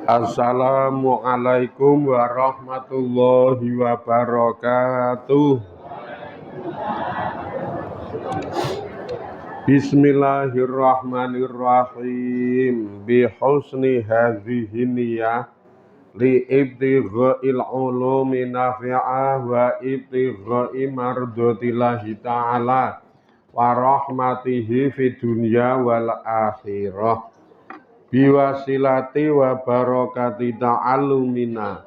Assalamualaikum warahmatullahi wabarakatuh. Bismillahirrahmanirrahim. Bihusni hadhihi niyah li ibtigha'il ulumi nafi'ah wa ibtigha'i mardatillahi ta'ala wa rahmatihi fid dunya wal akhirah. Biwasilati wa barakati ta'allumina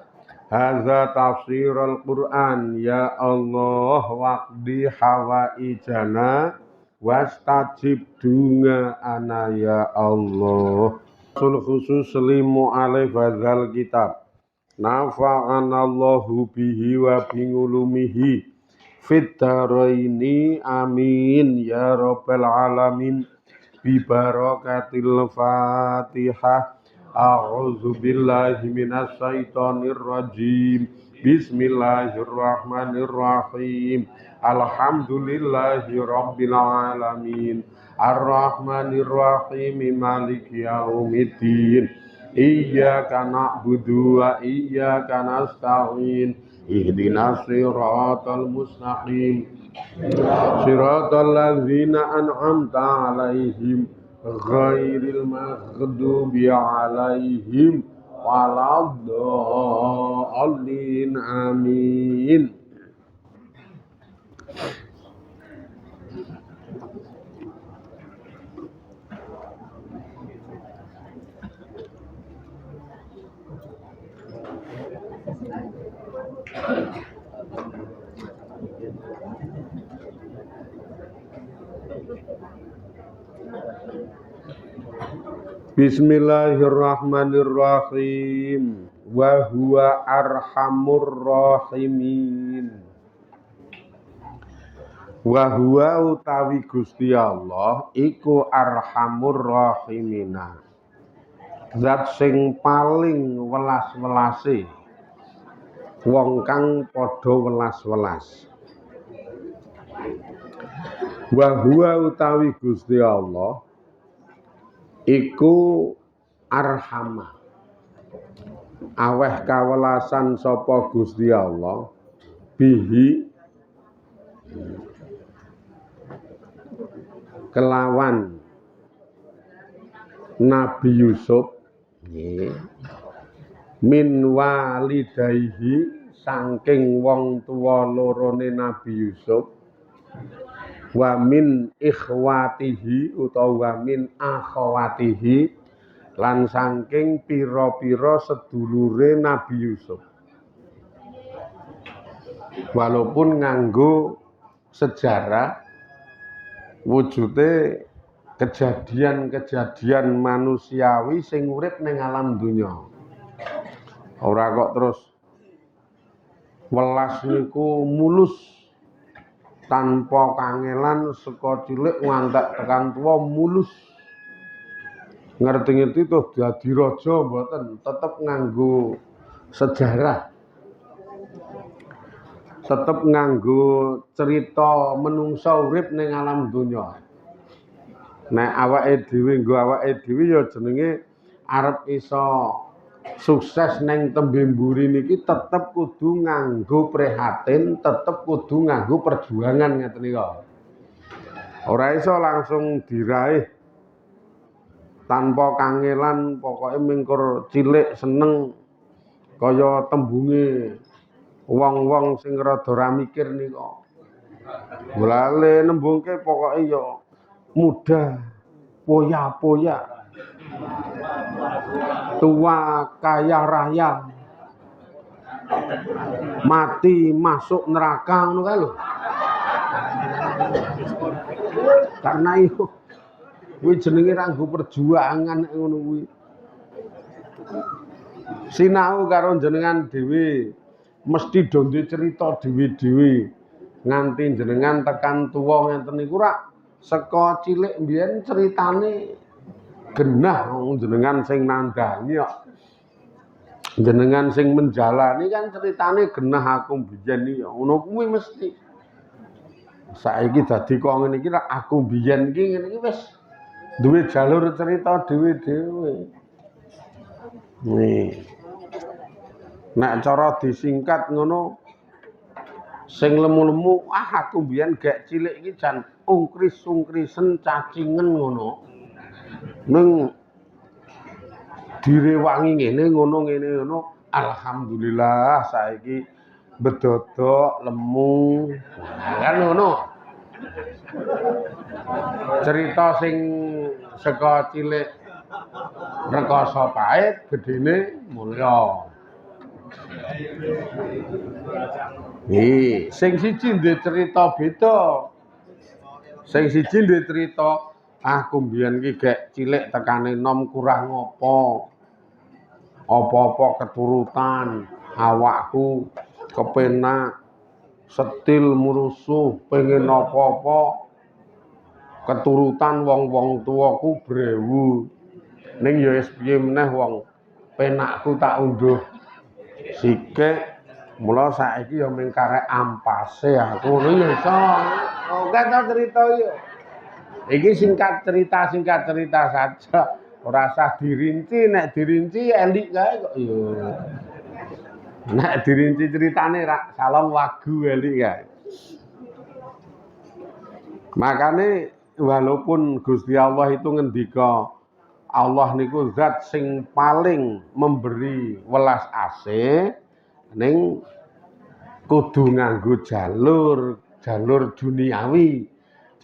hadza tafsirul Qur'an ya Allah waqdi hawaijana wastajib dunga ana ya Allah. Rasul khusus limu alaih fadzal kitab nafa'anallahu bihi wa bingulumihi fit daraini amin ya rabbal alamin. Bibarakatil Fatihah. A'udzu billahi minas syaitonir rajim. Bismillahirrahmanirrahim. Alhamdulillahi rabbil alamin. Arrahmanir rahim. Maliki yaumiddin. Iyyaka na'budu wa iyyaka nasta'in. Ihdinas siratal mustaqim. Siratal ladzina an'amta 'alaihim ghairil maghdubi 'alaihim waladdallin amin. Bismillahirrahmanirrahim. Wa huwa arhamur rahimin. Wa huwa utawi Gusti Allah iku arhamur rahimina. Zat sing paling welas-welase wong kang padha welas-welas. Wa huwa utawi Gusti Allah iku arhama aweh kawelasan sapa Gusti Allah bihi kelawan Nabi Yusuf min walidaihi saking wong tuwa lorone Nabi Yusuf wa min ikhwatihi utawa min akhwatihi lan saking pira-pira sedulure Nabi Yusuf. Walaupun nganggo sejarah wujude kejadian-kejadian manusiawi sing urip ning alam dunya. Ora kok terus welas niku mulus tanpa kangelan saka cilik ngantek tekan tuwa mulus. Ngerti-ngerti tuh dadi raja mboten, tetep nganggo sejarah. Tetep nganggo cerita menungsa urip ning alam donya. Nek awake dhewe nggo awake dhewe ya jenenge arep iso sukses ning tembe mburi niki tetep kudu nganggo prihatin, tetep kudu nganggo perjuangan ngeten nika. Ora iso langsung diraih tanpa kangelan, pokoke mingkur cilik seneng kaya tembunge wong-wong sing rada ra mikir nika. Mulane nembungke pokoke ya muda poya-poya, tua kaya raya, mati masuk neraka ngono kae lho. Karena itu kuwi jenenge ranggo perjuangan ngono kuwi. Sinau karo jenengan dhewe mesti do duwe cerita dhewe-dhewe nganti jenengan tekan tuwa ngenten niku rak saka cilik mbiyen ceritane genah wong jenengan sing nandhani kok. Jenengan sing menjalani kan ceritane genah aku mbiyen iki ngono kuwi mesti. Saiki dadi kok ngene iki rak aku mbiyen iki ngene iki wis duwe jalur cerita dhewe-dhewe. Nih. Nek cara disingkat ngono sing lemu-lemu aku mbiyen gek cilik iki jan ungkris-ungkrisen cacingen ngono. Ning direwangi ngene ngono. Alhamdulillah saiki bedodok lemu. Kan ngono. Cerita sing saka cilik rekoso pahit, gedene mulya. Sing siji ndek cerita beda. Sing siji ndek cerita aku mbiyen iki gek cilik tekane nom kurang apa-apa keturutan, awakku kepenak, setil murusuh, pengen apa-apa keturutan wong-wong tuaku brewu. Ning ya wis piye meneh wong penakku tak unduh sikik. Mula saiki ya mung karek ampase aku ngono ya iso. Oke ta cerita iki. Iki singkat cerita saja. Ora usah dirinci, nek dirinci elik kae kok ya. Nek dirinci ceritane rak salam wagu elik kae. Makane walaupun Gusti Allah itu ngendika Allah niku zat sing paling memberi welas asih ning kudu nganggo jalur duniawi.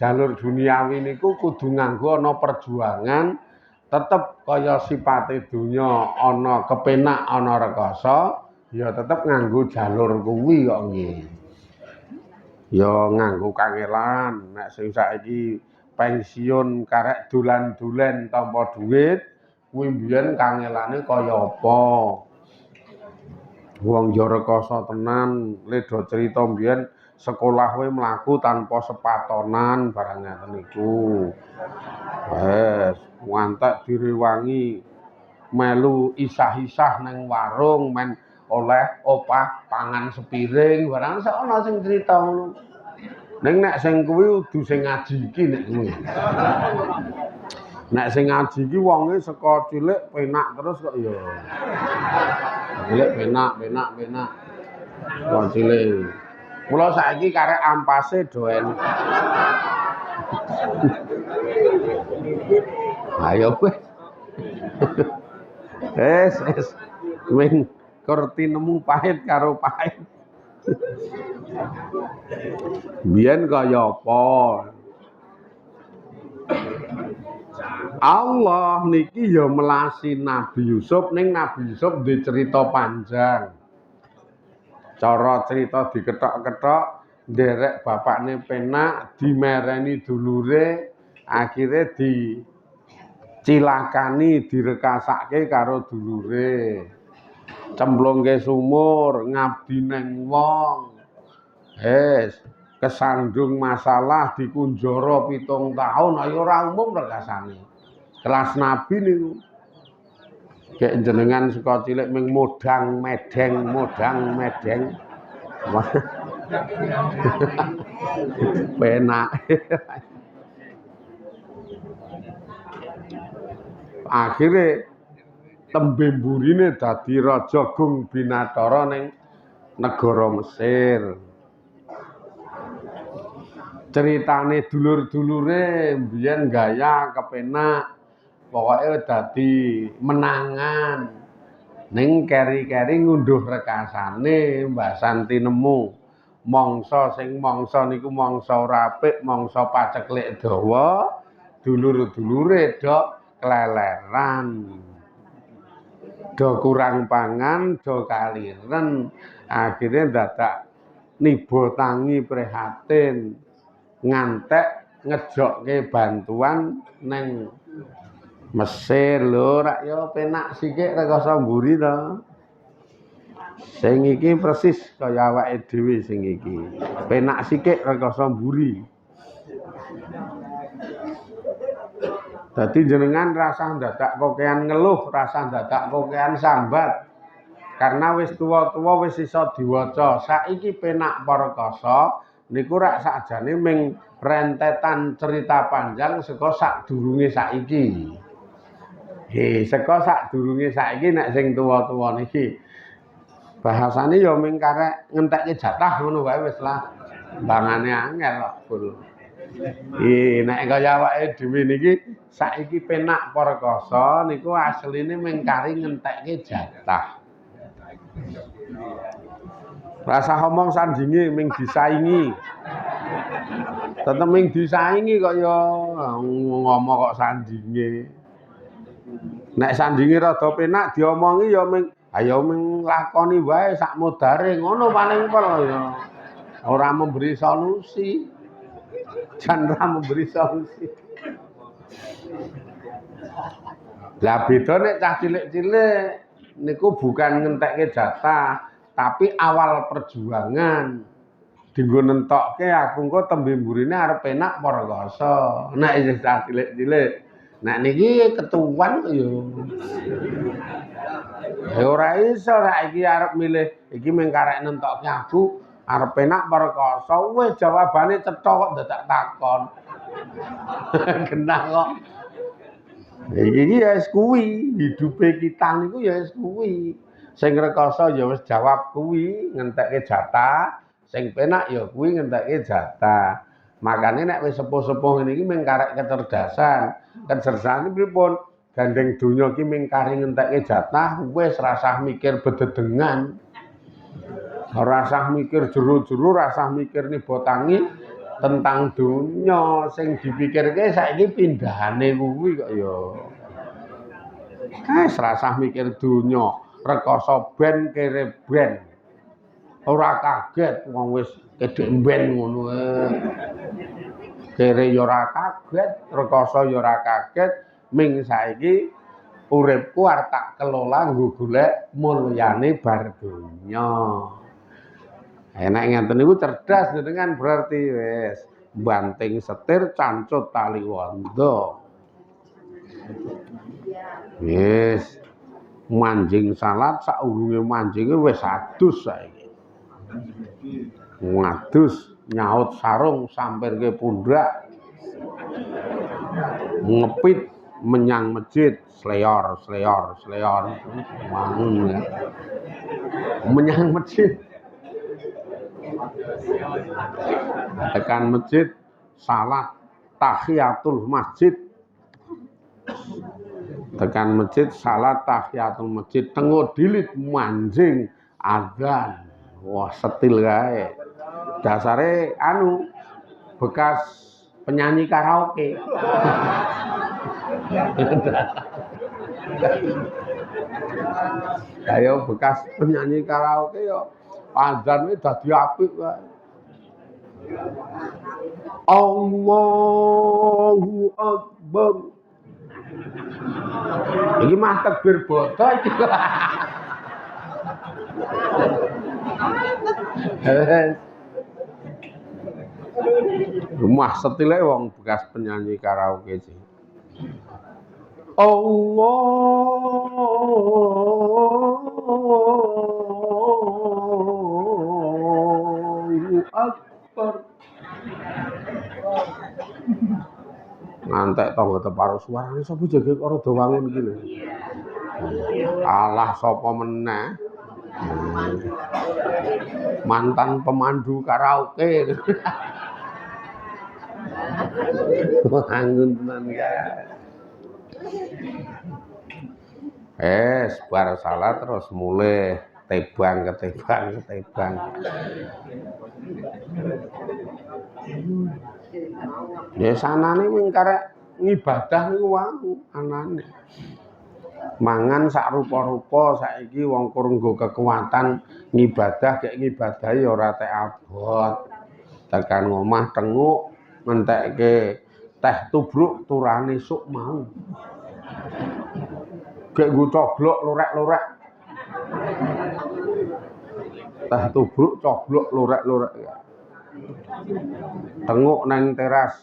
Jalur duniawi niku kudu nganggo ana perjuangan tetep kaya sipate donya ana kepenak ana rekoso ya tetep nganggo jalur kuwi kok nggih. Ya nganggo kangelan nek sing saiki pensiun karek dolan-dolan tanpa duit kuwi mbiyen kangelane kaya apa. Wong ya rekoso tenan, ledo cerita mbiyen sekolah we mlaku tanpa sepatonan barang ngoten niku. Wes, ngantek direwangi melu isah-isah nang warung men oleh opah pangan sepiring barang sak ana sing crita ngono. Ning nek sing kuwi kudu sing ngaji iki nek kuwi. Nek sing ngaji iki wonge saka cilik penak terus kok ya. Cilik penak. Wong cilik. Mula saiki karek ampase doen. Ayo wis. Wis. Wing kerti nemu pahit karo pahit. Biyen kaya apa? Allah niki ya melasi Nabi Yusuf ning Nabi Yusuf duwe cerita panjang. Cara cerita diketok-ketok nderek bapakne penak dimereni dulure akhire dicilakani direkasake karo dulure. Cemplungke sumur ngabdi neng wong. Kesandung masalah dikunjara 7 tahun ayo ora umum rekasane. Kelas nabi niku. Kayak jenengan saka cilik ming modang medeng. Penak. Akhire tembe mburine dadi raja Gung Binathara ning negara Mesir. Ceritane dulur-dulure mbiyen gaya kepenak pokoke dadi menangan ning keri-keri ngunduh rekasane Mbah Santi nemu mangsa niku mangsa ora apik mangsa paceklik dawa dulur-dulure dok keleleran do kurang pangan do kaliren akhirnya dadak nibo tangi prihatin ngantek ngejokke bantuan neng Mesir lho rak yo penak sikik rekoso mburi to. Sing iki persis kaya awake dhewe sing iki. Penak sikik rekoso mburi. Dadi jenengan rasa dadak kokean ngeluh, rasa dadak kokean sambat. Karena wis tuwa-tuwa wis iso diwaca. Saiki penak perkasa niku rak sakjane ming rentetan cerita panjang saka sadurunge saiki. Seka sadurunge saiki nek sing tuwa-tuwa niki bahasane ya mung karek ngentekke jatah ngono wae wis lah. Bangane angel kok, Bul. Nek kaya awake dhewe niki saiki penak perkasa niku asline mung kari ngentekke jatah. Rasa ngomong sandinge mung disaingi. Tetep mung disaingi kok ya ngomong kok sandinge. Nek sandinge rada penak diomongi ya mung ayo mung lakoni wae sak modare ngono paling pel ya. Ora memberi solusi. Jan ora memberi solusi. Lah beda nek cah cilik-cilik niku bukan ngentekke jatah, tapi awal perjuangan. Dinggo nentokke aku engko tembe mburine arep penak perkasa. Nek isih cah cilik-cilik. Nek niki ketuan ya. Ya ora iso saiki arep milih iki mung karek nentokke aku arep penak perkasa. Wis jawabane cetha kok dadak takon. Genah kok. Iki ya wis kuwi, hidupe kita niku ya wis kuwi. Sing rekoso ya wis jawab kuwi, ngentekke jatah, sing penak ya kuwi ngentekke jatah. Makane nek wis sepuh-sepuh ngene iki mung karek kecerdasan. Kecerdasan pripun? Gandeng donya ki mung kari ngentekke jatah, wis rasah mikir bededengan. Rasah mikir jero-jero, rasah mikir nibotangi tentang dunia sing dipikirke saiki pindahane kuwi kok ya. Rasah mikir dunia, rekoso ben kere ben. Ora kaget wong wis kedhek ben ngono Kere ya ora kaget, rekoso ya ora kaget, ming saiki uripku arep tak kelola nggo golek mulyane bar dunya. Enak ngenten niku cerdas jenengan berarti wis banting setir cancut tali wanda. Wis manjing salat saurunge manjinge wis adus saiki. Ngadus nyaut sarung sampirke pundak. Ngepit menyang masjid sleyor wangun. Menyang masjid. Tekan masjid salat tahiyatul masjid. Tekan masjid salat tahiyatul masjid tengok dilit manjing adzan. Wah setil kae. Dasare anu bekas penyanyi karaoke. Ayo bekas penyanyi karaoke yo adzan iki dadi apik kae. Allahu Akbar. Iki mah takbir bodo iki. Rumah setile wong bekas penyanyi karaoke sih. Allahu Akbar. Ngantek tangga teparo suarane sapa jege kok rada wangun iki lho. Alah sapa meneh? Mantan pemandu karaoke. Wangun tenan kae. Bar salat terus mulai ketebang. Ya sanane mung karek ngibadah niku wae anane. Mangan sak rupa-rupa saiki wong kurang nggo kekuatan ngibadah gek ngibadahi ora tek abot. Tekan ngomah tenguk mentekke teh tubruk turane esuk mau. Gek nggo coglok lorek-lorek. Teh tubruk coglok lorek-lorek. Tenguk nang teras.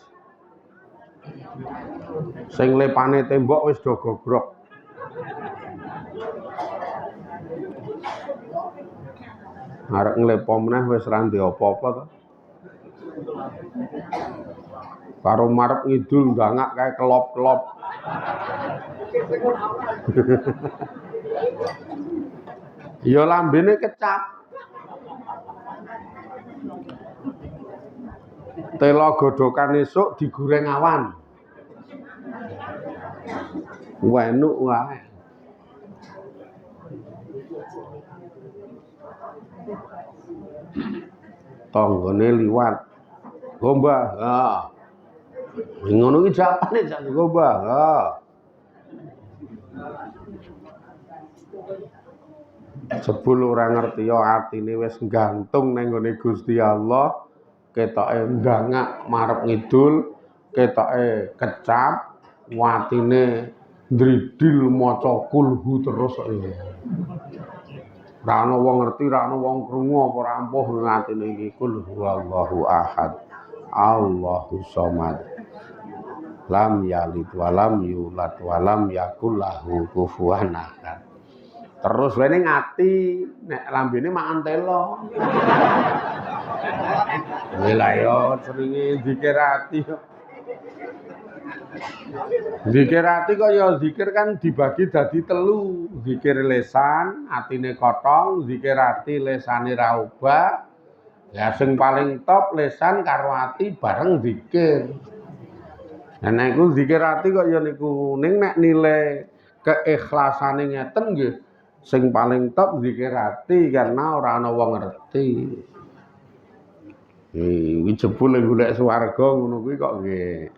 Sing lepane tembok wis do gogrok. Arek nglepo meneh wis ra ndek apa-apa to. Karo marep ngidul ndangak kae kelop-kelop. Ya lambene kecap. Tela godhokan esuk digoreng awan. Wenuk wae. Tanggane liwat. Gombah. Ha. Ngono iki jawabane jan gombah. Ha. Jebul ora ngerti ya atine wis gantung nang gone Gusti Allah, ketoke ndangak marep ngidul, ketoke kecap, watine ndridil maca kulhu terus kok. Ora ana wong ngerti, ora ana wong krungu apa ora ampuh atine iki kul huwallahu ahad. Allahus samad. Lam yalid walam yulad walam yakul lahu kufuwan ahad. Terus wae ning ati nek lambene makan telo. Lah yo seringe zikir ati kok. Zikir ati kok ya zikir kan dibagi dadi telu. Zikir lesan, atine kotong, zikir ati lesane ra obah. Ya sing paling top lesan karo ati bareng zikir. Nah nek iku zikir ati kok ya niku ning nek nilai keikhlasane ngeten nggih. Sing paling top zikir ati karena ora ana wong ngerti. Iki jebul golek swarga ngono kuwi kok nggih.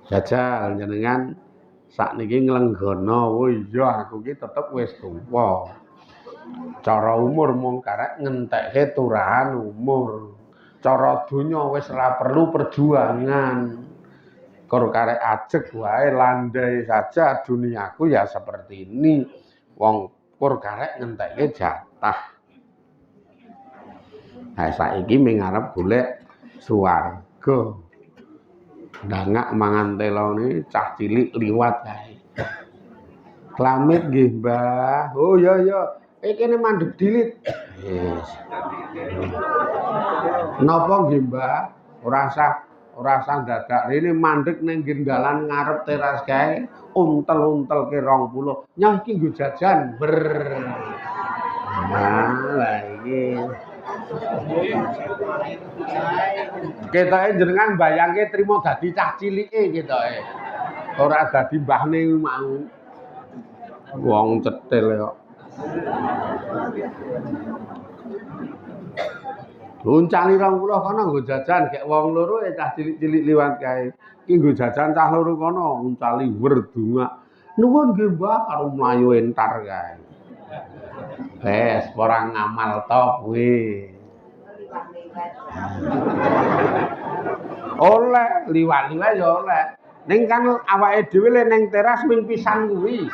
Jajal jenengan sakniki nglenggono, oh iya aku ki tetep wis tuwa. Cara umur mung karek ngentekke turahan umur. Cara donya wis ora perlu perjuangan. Karo karek ajeg wae landai saja duniaku ya seperti ini. Wong kur karek ngentekke jatah. Nah saiki mengarep golek swarga. Ndangak mangan telone cah cilik liwat kae. Klamit nggih, Mbah. Oh iya iya, kene mandheg dilit. Yes. Napa nggih, Mbah? Ora usah dadak. Rene mandheg ning dalan ngarep teras kae, untel-untelke 20. Nyah iki nggo jajan. Ber. Nah, lah iki. Ketoke jenengan bayangke trimo dadi cah cilike ketoke. Ora dadi mbahne mau. Wong cetil kok. Uncali 20 kono nggo jajan gek wong loro cah cilik-cilik liwat kae. Iki nggo jajan cah loro kono uncali werdunga. Nuwun nggih Mbah karo mlayu entar kae. Wes ora ngamal to kuwi. Oleh liwat-liwat ya oleh. Ning kan awake dhewe le ning teras ming pisan kuwi.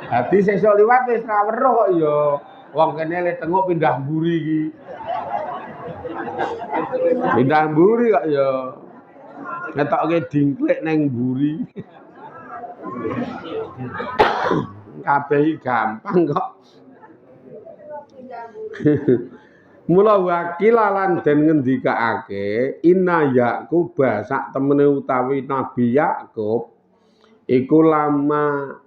Dadi sesuk liwat wis ra weruh kok ya. Wong kene le tengok pindah mburi iki. Pindah mburi kok ya. Ngetokke dingklik ning mburi. Kabeh gampang kok. Mula wakil lan den ngendikake inna Yakub sak temene utawi Nabi Yakub iku lama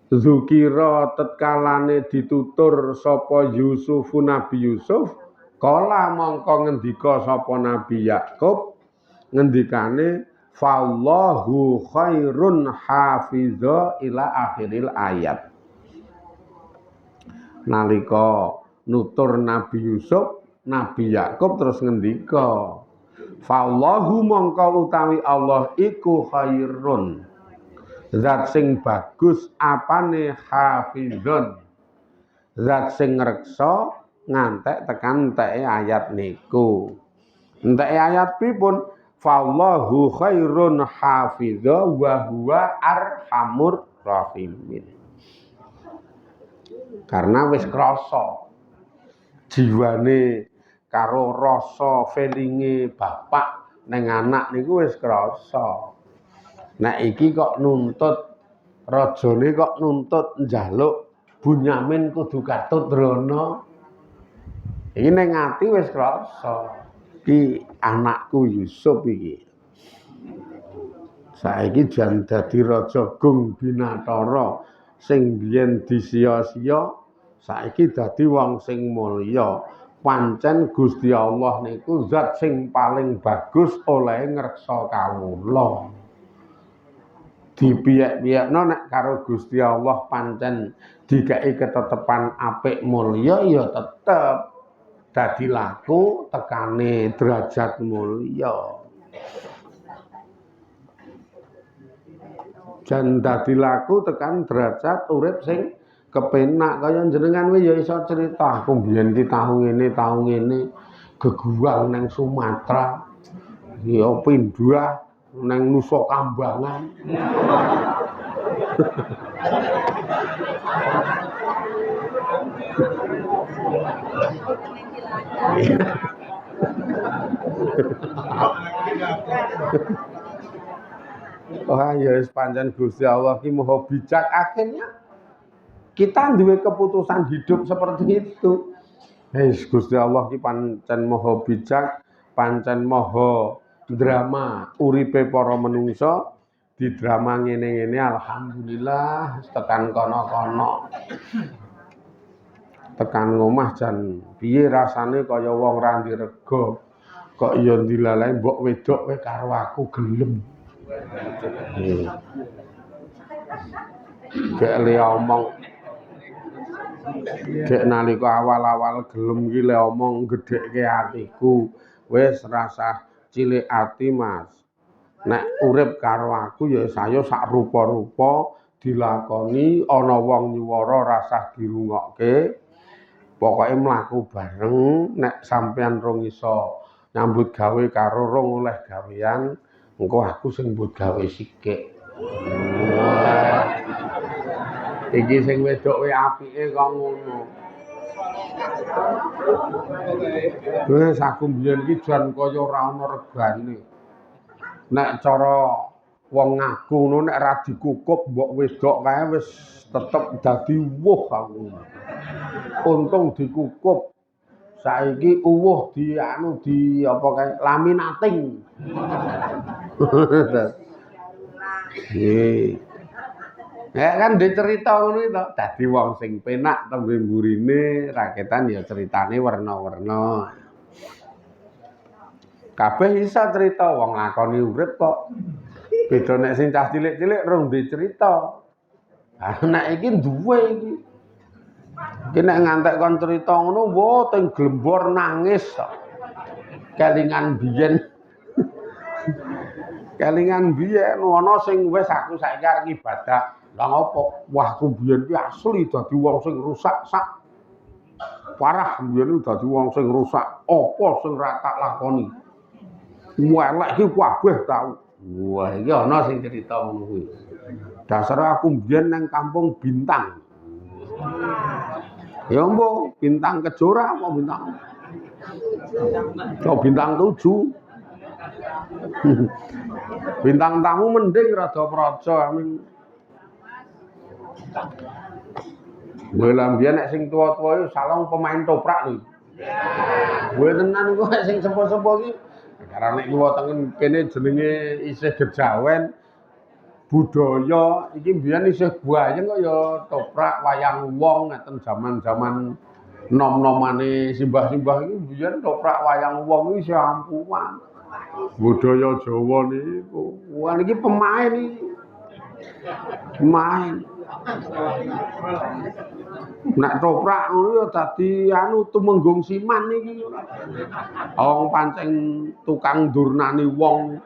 zukira tetkalane ditutur sapa Yusufu Nabi Yusuf kala mongko ngendika sapa Nabi Yakub ngendikane fallahu khairun hafiza ila akhiril ayat. Nalika nutur Nabi Yusuf, Nabi Yakub terus ngendika, fallahu mongko utawi Allah iku khairun. Zat sing bagus apane hafizun. Zat sing ngreksa ngantek tekan enteke ayat niku. Enteke ayat pripun? Fallahu khairun hafiza wa huwa arhamur rahimin. Karena wis krasa jiwane karo rasa feelinge bapak ning anak niku wis krasa. Nek iki kok nuntut rajane kok nuntut njaluk Bunyamin kudu katut rono. Iki ning ati wis krasa. Iki anakku Yusuf iki. Saiki jan dadi raja Gung Binathara sing biyen disia-sia, saiki dadi wong sing mulya. Pancen Gusti Allah niku zat sing paling bagus oleh ngreksa kawula. Dipiyek-piyekno nek karo Gusti Allah pancen dikeki ketetepan apik mulya ya tetep dadi laku tekane derajat mulya. Jan dadi laku tekan derajat urip sing kepenak kaya jenengan ya iso cerita aku biyen ki tahu ngene geguang nang Sumatera ya pindah nang Nusa Kambangan wah ya pancen Gusti Allah ki maha bijak akhirnya kita duwe keputusan hidup seperti itu. Gusti Allah ki pancen maha bijak, pancen maha drama uripe para manungsa, di drama ngene-ngene alhamdulillah tekan kono-kono. Tekan ngomah jan piye rasane kaya wong ra ndirega. Kok ya dilalae mbok wedok kowe karo aku gelem. Gek le omong Dek nalika awal-awal gelem ki le omong gedhekke atiku. Wis rasah cilik ati, Mas. Nek urip karo aku ya saya sak rupa-rupa dilakoni ana wong nyuwara rasah dirungokke. Pokoke mlaku bareng nek sampean rong iso nyambut gawe karo rong oleh gawean, engko aku sing mbut gawe sithik. Iki sing wedok wae apike kok ngono. Wis aku mbiyen ki jan kaya ora ana regane. Nek cara wong ngaku ngono nek ra dikukup mbok wedok kae wis tetep dadi wuh aku. Untung dikukup. Saiki uwuh di apa kae laminating. Ya kan dia cerita ngono itu, dadi wong sing penak tembe mburine raketan ya ceritane werna-werna. Kabeh iso cerita wong lakoni urip kok. Beda nek sing cah cilik-cilik rung dicerita. Ah nek iki duwe iki. Iki nek ngantek kon cerita ngono, wo teng glembor nangis. Kelingan biyen. Kelingan biyen ana sing wis aku saiki arep ibadah. Lah ngopo? Wah, aku biyen ki asli dadi wong sing rusak sak. Parah biyen dadi wong sing rusak. Apa sing ra tak lakoni? Elek ki kabeh tau. Wah, iki ana sing cerita ngono kuwi. Dasar aku biyen nang kampung Bintang. Ya mbok, Bintang Kejora apa Bintang? Oh, Bintang 7. Bintang tamu mending rada praja amin. Bola mbiyen nek sing tuwa-tuwa iki salong pemain toprak lho. Kowe tenan kok sing sepo-sepo iki karena nek kiwa tengen kene jenenge isih gejawen budaya iki mbiyen isih buayeng kok ya toprak wayang wong ngeten jaman-jaman nom-nomane simbah-simbah iki mbiyen toprak wayang wong iki isih ampuhan. Budaya Jawa niku. Wah niki pemain iki. Pemain. Nek toprak ngono ya dadi tumenggung siman iki. Wong pancen tukang durnani wong.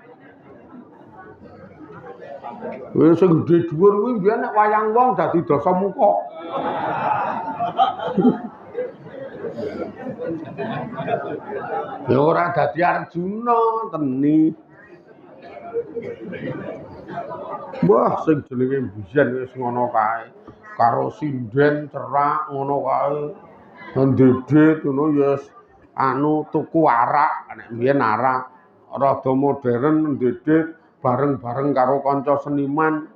Wis sing gedhe dhuwur kuwi mbiyen nek wayang wong dadi dasa muka. Ya ora dadi Arjuna teni. Wah sing jenenge biyen wis ngono kae. Karo sinden cerak ngono kae. Ndedit ngono ya tuku arak, nek biyen arak rada modern ndedit bareng-bareng karo kanca seniman.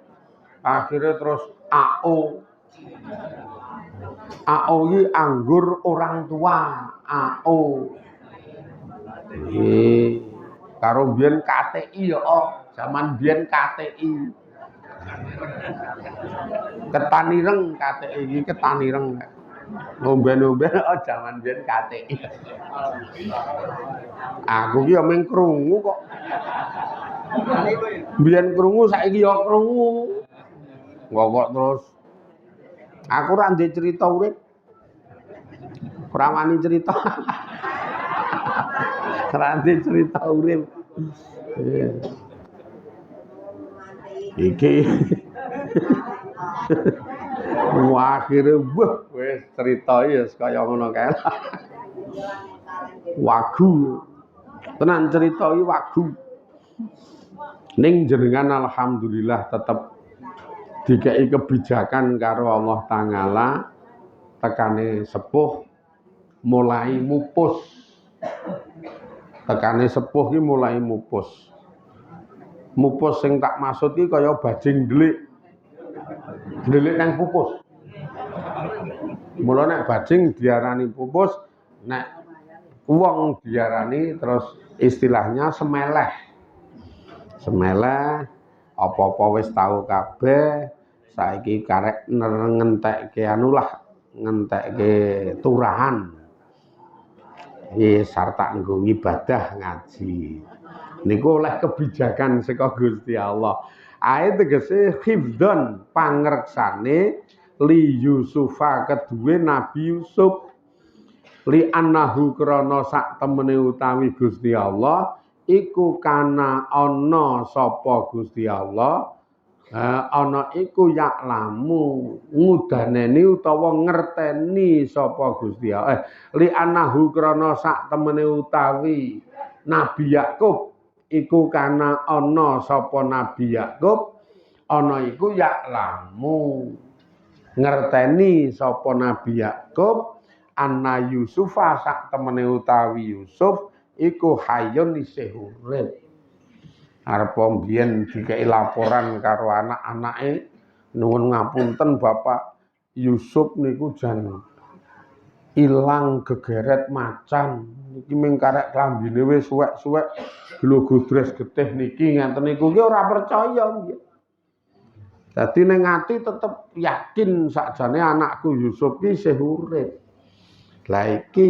Akhire terus AO. AO iki anggur orang tua, AO. Karo biyen KTI ya, Zaman biyen KTI. Ketanireng KTI iki ketanireng. Ngombe-ngombe zaman biyen KTI. Aku ki yo mung krungu kok. Biyen krungu saiki yo krungu. Kok terus aku ora ndek cerita urip. Ora wani cerita. Ora ndek cerita urip. Iki akhire wis cerita ya kaya ngono kae. Wagu. Tenan cerita iki wagu. Ning jenengan alhamdulillah tetep dikei kebijakan karo Allah Ta'ala tekane sepuh mulai mupus. Tekane sepuh ki mulai mupus. Mupus sing tak maksud ki kaya bajing delik. Delik nang pupus. Mula nek bajing diarani pupus, nek wong diarani terus istilahnya semeleh. Semeleh apa-apa wis tau kabeh, saiki karek ngentekke anu lah, ngentekke turahan. Sarta nggo ibadah ngaji. Niku oleh kebijakan saka Gusti Allah. Ae tegese hifdzon pangreksane li Yusufa kedue Nabi Yusuf li annahu krana sak temene utawi Gusti Allah iku kana ana sapa Gusti Allah ana iku yaklamu ngudaneni utawa ngerteni sapa Gusti Allah li annahu krana sak temene utawi Nabi Yakub iku kana ana sapa Nabi Yakub ana iku yaklamu ngerteni sapa Nabi Yakub anna Yusufa sak temene utawi Yusuf iku hayun isih urip. Arep mbiyen dikei laporan karo anak-anake nuwun ngapunten Bapak Yusuf niku jan ilang gegeret macan. Niki mung karek klambine wis suwek-suwek glogudres getih niki ngenten niku ki ora percaya nggih. Dadi ning ati tetep yakin sakjane anakku Yusuf ki isih urip. Lah iki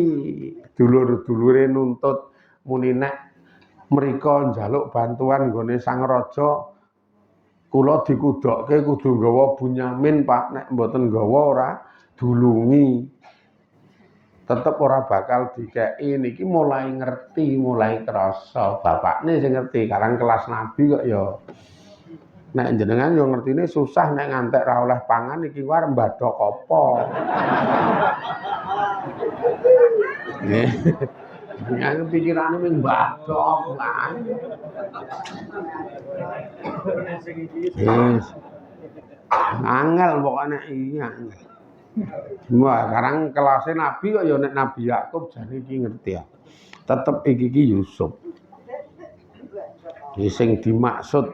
dulur-dulure nuntut muni nek mriko njaluk bantuan nggone Sang Raja kula dikudokke kudu nggawa Bunyamin Pak, nek mboten nggawa ora dulungi. Tetep ora bakal dikeki niki mulai ngerti, mulai krasa bapakne sing ngerti karang kelas nabi kok ya. Nek jenengan yo ngertine susah nek ngantek ra oleh pangan iki war mbadok apa. Nggih. Yang pikirane mung mbadok lah. Yes. Angel pokoknya iya. Wah, sekarang kelasnya Nabi kok ya nek Nabi Yakub jane iki ngerti ya. Tetep iki Yusuf. Sing dimaksud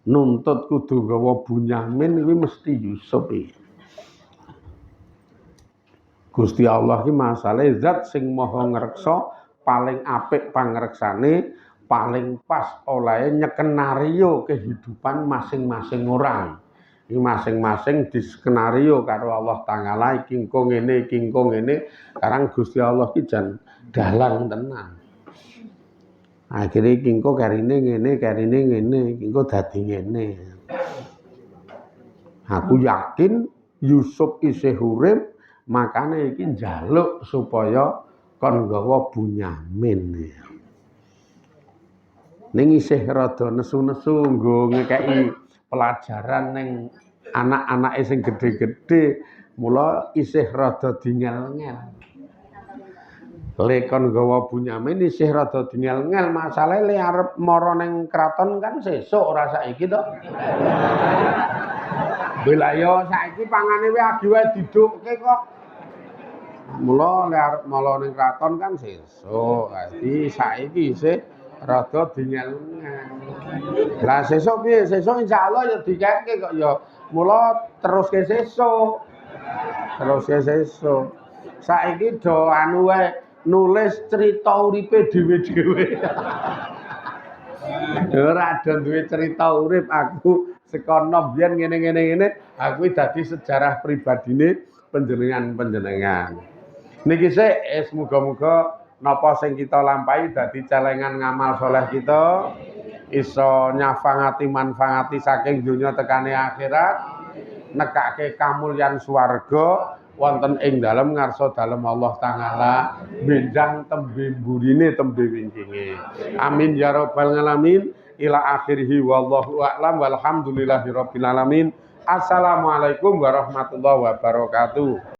nuntut kudu gawa Bunyamin iki mesti Yusuf iki. Gusti Allah ki masalahe zat sing maha ngreksa, paling apik pangreksane, paling pas olehe nyekenario kehidupan masing-masing orang. Iki masing-masing diskenario karo Allah Ta'ala iki engko ngene, iki engko ngene. Karang Gusti Allah ki jan dalang tenan. Akhire iki engko karine ngene, iki engko dadi ngene. Aku yakin Yusuf isih urip, makane iki njaluk supaya kon nggawa Bunyamin. Ning isih rada nesu-nesu nggo ngekeki pelajaran ning anak-anake sing gedhe-gedhe, mula isih rada dingel-ngel. Le kon nggawa Bunyamin isih rada dingel-ngel, masalahe le arep mara ning kraton kan sesuk ora saiki to. Bila yo saiki pangane wae agi wae didukke kok. Mula le arep mara ning kraton kan sesuk. Dadi saiki isih rada dingel-ngel. Lah sesuk piye? Sesuk insyaallah ya dikeke kok ya. Mula teruske sesuk. Teruske sesuk. Saiki do anu wae nulis cerita uripe dhewe-dhewe. Ora ada duwe cerita urip aku saka nom biyen ngene, aku dadi sejarah pribadine panjenengan. Niki sik muga-muga napa sing kita lampahi dadi celengan ngamal soleh kita iso nyafangati manfaati saking dunya tekane akhirat nekake kamulyan swarga wonten ing dalem ngarsa dalem Allah taala benjang tembe mburine tembe wingkinge amin ya rabbal alamin ila akhirih wallahu a'lam walhamdulillahirabbil alamin assalamualaikum warahmatullahi wabarakatuh.